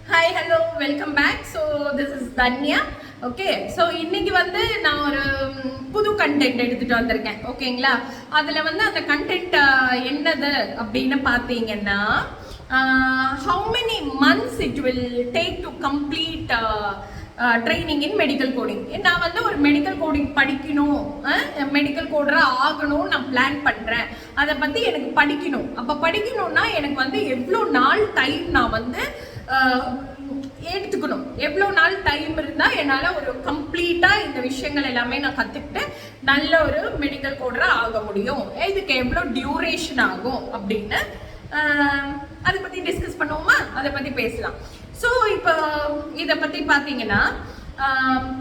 Hi hello welcome back. So this is Tanya. Okay, so இன்னைக்கு வந்து நான் ஒரு புது கண்டென்ட் எடுத்துட்டு வந்திருக்கேன். ஓகேங்களா, அதில் வந்து அந்த கண்டென்ட் என்னது அப்படின்னு பார்த்தீங்கன்னா, how many months it will take to complete training in medical coding. நான் வந்து ஒரு மெடிக்கல் கோடிங் படிக்கணும், மெடிக்கல் கோடராக ஆகணும்னு நான் பிளான் பண்ணுறேன். அதை பற்றி எனக்கு படிக்கணும். அப்போ படிக்கணும்னா எனக்கு வந்து எவ்வளோ நாள் டைம் நான் வந்து எடுத்துக்கணும், எவ்வளோ நாள் டைம் இருந்தால் என்னால் ஒரு கம்ப்ளீட்டாக இந்த விஷயங்கள் எல்லாமே நான் கற்றுக்கிட்டு நல்ல ஒரு மெடிக்கல் கோடராக ஆக முடியும், இதுக்கு எவ்வளோ டியூரேஷன் ஆகும் அப்படின்னு அதை பற்றி டிஸ்கஸ் பண்ணுவோமா, அதை பற்றி பேசலாம். ஸோ இப்போ இதை பற்றி பார்த்தீங்கன்னா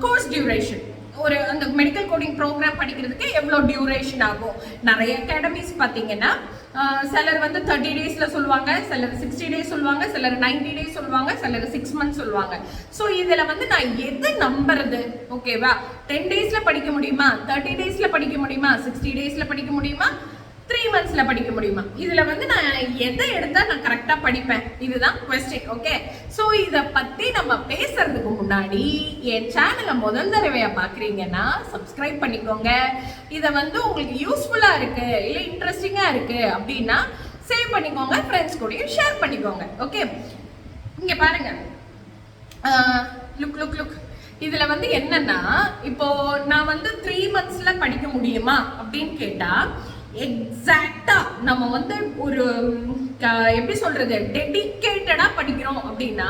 கோர்ஸ் டியூரேஷன், ஒரு அந்த மெடிக்கல் கோடிங் ப்ரோக்ராம் படிக்கிறதுக்கு எவ்வளோ டியூரேஷன் ஆகும். நிறைய அகாடமிஸ் பார்த்தீங்கன்னா சிலர் வந்து 30 days சொல்லுவாங்க, சிலர் 60 days சொல்லுவாங்க, சிலர் 90 days சொல்லுவாங்க, சிலர் 6 months சொல்லுவாங்க. ஸோ இதில் வந்து நான் எது நம்புறது? ஓகேவா, 10 days படிக்க முடியுமா, 30 days படிக்க முடியுமா, 60 days படிக்க முடியுமா, 3 months படிக்க முடியுமா? இதுல வந்து நான் எதை எடுத்தா நான் கரெக்டா படிப்பேன், இதுதான் கொஸ்டின். ஓகே, சோ இத பத்தி நம்ம பேசுறதுக்கு முன்னாடி என் சேனலை முதல் தடவையா பாக்குறீங்கன்னா சப்ஸ்கிரைப் பண்ணிக்கோங்க. இத வந்து உங்களுக்கு யூஸ்ஃபுல்லா இருக்கு இல்ல இன்ட்ரெஸ்டிங்கா இருக்கு அப்படின்னா சேவ் பண்ணிக்கோங்க, ஃப்ரெண்ட்ஸ் கூடயும் ஷேர் பண்ணிக்கோங்க. ஓகே, இங்க பாருங்க, லுக் லுக் லுக். இதுல வந்து என்னன்னா, இப்போ நான் வந்து 3 months படிக்க முடியுமா அப்படின்னு கேட்டா, எக்ஸாக்டா நம்ம வந்து ஒரு எப்படி சொல்றது, டெடிகேட்டடா படிக்கிறோம் அப்படின்னா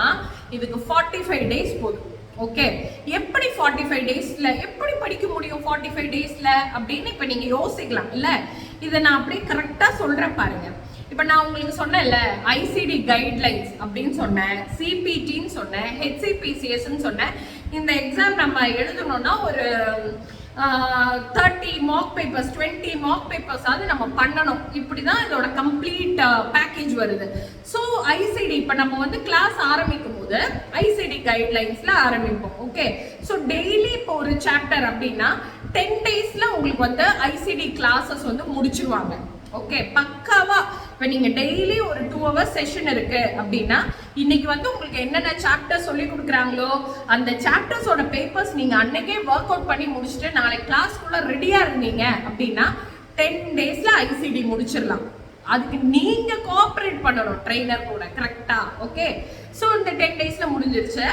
இதுக்கு 45 days போதும். ஓகே, எப்படி 45 daysல எப்படி படிக்க முடியும் 45 daysல அப்படின்னு இப்ப நீங்க யோசிக்கலாம் இல்ல. இதை நான் அப்படியே கரெக்டா சொல்றேன் பாருங்க. இப்ப நான் உங்களுக்கு சொன்னேன்ல, ஐசிடி கைட்லைன்ஸ் அப்படின்னு சொன்னேன், சிபிடின்னு சொன்னேன், ஹெச்சிபிசிஎஸ்ன்னு சொன்னேன். இந்த எக்ஸாம் நம்ம எழுதணும்னா ஒரு 30 mock papers 20 mock papers ஆவது நம்ம பண்ணணும். இப்படிதான் இதோட கம்ப்ளீட் பேக்கேஜ் வருது. ஸோ ஐசிடி இப்போ நம்ம வந்து கிளாஸ் ஆரம்பிக்கும் போது ஐசிடி கைட்லைன்ஸ்ல ஆரம்பிப்போம். ஓகே, ஸோ டெய்லி இப்போ ஒரு சாப்டர் அப்படின்னா 10 daysல உங்களுக்கு வந்து ஐசிடி கிளாஸஸ் வந்து முடிச்சிருவாங்க. ஓகே, பக்காவா இப்போ நீங்க டெய்லி ஒரு 2 hours செஷன் இருக்கு அப்படின்னா இன்னைக்கு வந்து உங்களுக்கு என்னென்ன சாப்டர் சொல்லி கொடுக்குறாங்களோ அந்த சாப்டர்ஸோட பேப்பர்ஸ் நீங்க அன்னைக்கே ஒர்க் அவுட் பண்ணி முடிச்சுட்டு நாளைக்கு கிளாஸ்க்குள்ள ரெடியா இருந்தீங்க அப்படின்னா 10 daysல ஐசிடி முடிச்சிடலாம். அதுக்கு நீங்க கோஆபரேட் பண்ணணும் ட்ரெயினர் கூட கரெக்டா. ஓகே, ஸோ இந்த 10 daysல முடிஞ்சிருச்சு.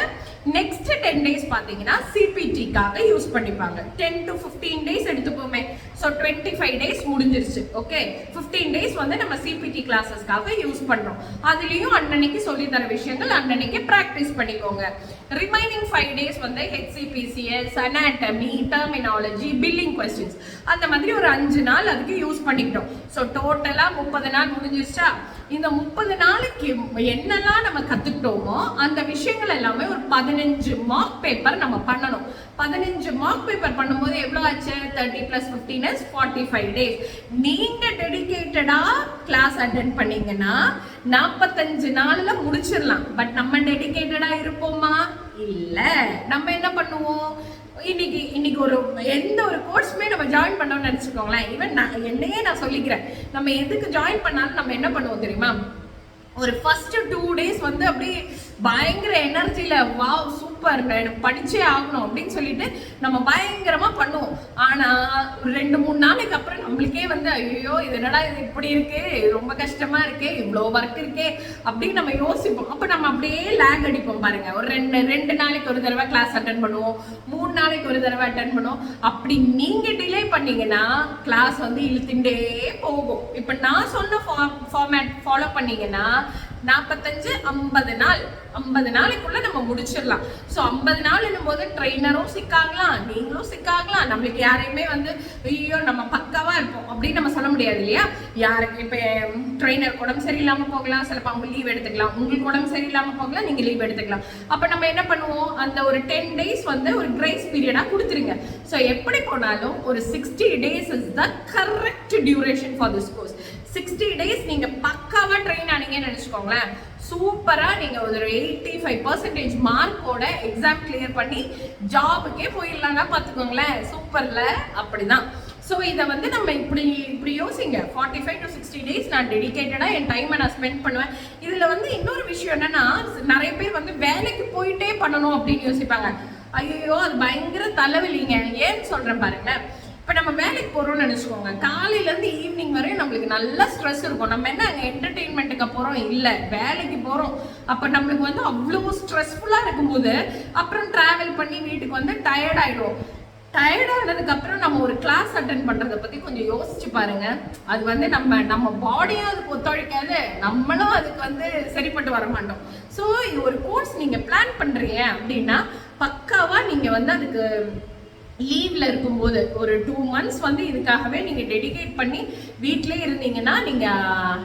நெக்ஸ்ட் 10 days பார்த்தீங்கன்னா சிபிடிக்காக யூஸ் பண்ணிப்பாங்க. 10 to 15 days எடுத்துப்போமே. ஸோ 25 days முடிஞ்சிருச்சு. ஓகே, 15 days வந்து நம்ம சிபிடி கிளாஸஸ்க்காக யூஸ் பண்றோம். அதுலயும் அன்னன்னைக்கு சொல்லி தர விஷயங்கள் அன்னன்னைக்கு ப்ராக்டிஸ் பண்ணிக்கோங்க. ரிமைனிங் 5 days வந்து ஹெச்சிபிசிஎஸ், அனாட்டமி, டெர்மினாலஜி, பில்லிங் கொஸ்டின்ஸ் அந்த மாதிரி ஒரு 5 நாள் அதுக்கு யூஸ் பண்ணிக்கிட்டோம். ஸோ டோட்டலா 30 நாள் முடிஞ்சிருச்சா? இந்த 30 நாளைக்கு என்னெல்லாம் நம்ம கத்துக்கிட்டோமோ அந்த விஷயங்கள் எல்லாமே ஒரு 15 மார்க் பேப்பர் நம்ம பண்ணணும். 15 மார்க் பேப்பர் பண்ணும்போது எவ்வளவு ஆச்சு? 30 + 15 is 45 days. நீங்க டெடிகேட்டடா கிளாஸ் அட்டெண்ட் பண்ணீங்கன்னா 45 நாள்ல முடிச்சிடலாம். பட் நம்ம டெடிகேட்டடா இருப்போமா? இல்ல. நம்ம என்ன பண்ணுவோம், இன்னைக்கு ஒரு எந்த ஒரு கோர்ஸுமே நம்ம ஜாயின் பண்ணோம்னு நினைச்சுக்கோங்களேன். ஈவன் என்னையே நான் சொல்லிக்கிறேன், நம்ம எதுக்கு ஜாயின் பண்ணாலும் நம்ம என்ன பண்ணுவோம் தெரியுமா, ஒரு ஃபர்ஸ்ட் 2 days வந்து அப்படியே பயங்கர எனர்ஜியில வாவ் சூப்பர் எனக்கு படிச்சே ஆகணும் அப்படின்னு சொல்லிட்டு நம்ம பயங்கரமா பண்ணுவோம். ஆனா 2-3 நாளைக்கு அப்புறம் நம்மளுக்கே வந்து ஐயோ இது என்னடா இது இப்படி இருக்கு, ரொம்ப கஷ்டமா இருக்கு, இவ்வளோ ஒர்க் இருக்கே அப்படின்னு நம்ம யோசிப்போம். அப்ப நம்ம அப்படியே லேக் அடிப்போம் பாருங்க. ஒரு 2 நாளைக்கு ஒரு தடவை கிளாஸ் அட்டன் பண்ணுவோம், 3 நாளைக்கு ஒரு தடவை அட்டன் பண்ணுவோம். அப்படி நீங்க டிலே பண்ணீங்கன்னா கிளாஸ் வந்து இழுத்துட்டே போகும். இப்ப நான் சொன்ன ஃபார்மேட் ஃபாலோ பண்ணீங்கன்னா 45-50 நாள் 50 நாளைக்குள்ள நம்ம முடிச்சிடலாம். ஸோ 50 நாள் போது ட்ரெயினரும் சிக்காகலாம், நீங்களும் சிக்காகலாம். நம்மளுக்கு யாரையுமே வந்து ஐயோ நம்ம பக்காவா இருப்போம் அப்படின்னு நம்ம சொல்ல முடியாது இல்லையா. யாருக்கு இப்போ ட்ரெயினர் உடம்பு சரியில்லாம போகலாம், சிலப்போ அவங்க லீவ் எடுத்துக்கலாம், உங்களுக்கு உடம்பு சரியில்லாம போகலாம், நீங்க லீவ் எடுத்துக்கலாம். அப்ப நம்ம என்ன பண்ணுவோம், அந்த ஒரு 10 days வந்து ஒரு கிரேஸ் பீரியடா கொடுத்துருங்க. ஸோ எப்படி போனாலும் ஒரு 60 days is the correct duration for this course. 60 days நீங்க பக்காவா ட்ரெயின் ஆனீங்கன்னு நினைச்சுக்கோங்களேன், சூப்பரா நீங்க ஒரு 85% மார்க்கோட எக்ஸாம் கிளியர் பண்ணி ஜாபுக்கே போயிடலாங்க. பாத்துக்கோங்களேன், சூப்பர்ல. அப்படிதான். ஸோ இதை வந்து நம்ம இப்படி யோசிங்க, 45 to 60 டேஸ் நான் டெடிகேட்டடாக என் டைமை நான் ஸ்பெண்ட் பண்ணுவேன். இதில் வந்து இன்னொரு விஷயம் என்னன்னா, நிறைய பேர் வந்து வேலைக்கு போயிட்டே பண்ணணும் அப்படின்னு யோசிப்பாங்க. ஐயோ அது பயங்கர தலைவலிங்க. ஏன்னு சொல்கிறேன் பாருங்களேன். இப்போ நம்ம வேலைக்கு போகிறோம்னு நினச்சிக்கோங்க, காலையிலேருந்து ஈவினிங் வரையும் நம்மளுக்கு நல்ல ஸ்ட்ரெஸ் இருக்கும். நம்ம என்ன அங்கே என்டர்டெயின்மெண்ட்டுக்கு போகிறோம், இல்லை வேலைக்கு போகிறோம். அப்போ நம்மளுக்கு வந்து அவ்வளோ ஸ்ட்ரெஸ்ஃபுல்லாக இருக்கும்போது அப்புறம் ட்ராவல் பண்ணி வீட்டுக்கு வந்து டயர்ட் ஆகிடும். டயர்டானதுக்கு அப்புறம் நம்ம ஒரு கிளாஸ் அட்டென்ட் பண்றதை பத்தி கொஞ்சம் யோசிச்சு பாருங்க. அது வந்து நம்ம பாடியும் அதுக்கு ஒத்துழைக்காது, நம்மளும் அதுக்கு வந்து சரிப்பட்டு வர மாட்டோம். ஸோ இது ஒரு கோர்ஸ் நீங்க பிளான் பண்றீங்க அப்படின்னா பக்காவா நீங்க வந்து அதுக்கு லீவ்ல இருக்கும்போது ஒரு 2 months வந்து இதுக்காகவே நீங்க டெடிகேட் பண்ணி வீட்லயே இருந்தீங்கன்னா நீங்க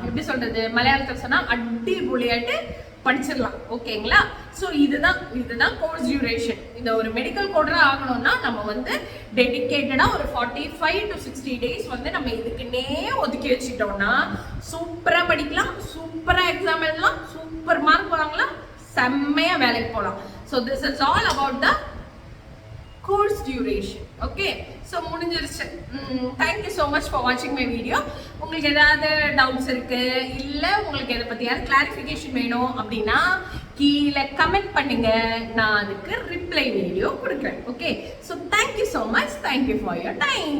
எப்படி சொல்றது, மலையாளத்தில் சொன்னா அடிபொலியாட்டு படிச்சிடலாம். ஓகேங்களா? ஸோ இதுதான் கோர்ஸ் டியூரேஷன். இந்த ஒரு மெடிக்கல் கோடரா ஆகணும்னா நம்ம வந்து டெடிகேட்டடா ஒரு 45 to 60 டேஸ் வந்து நம்ம இதுக்குன்னே ஒதுக்கி வச்சுட்டோம்னா சூப்பரா படிக்கலாம், சூப்பரா எக்ஸாம் எழுதலாம், சூப்பர் மார்க் வாங்கலாம், செம்மையா வேலைக்கு போகலாம். So this is all about the course duration. Okay, so முடிஞ்சிருச்சு. Thank you so much for watching my video. உங்களுக்கு ஏதாவது டவுட்ஸ் இருக்கு, இல்ல உங்களுக்கு எதை பத்தி கிளாரிஃபிகேஷன் வேணும் அப்படின்னா கீழே கமெண்ட் பண்ணுங்க, நான் அதுக்கு ரிப்ளை வீடியோ கொடுக்குறேன். Okay, so thank you so much, thank you for your time.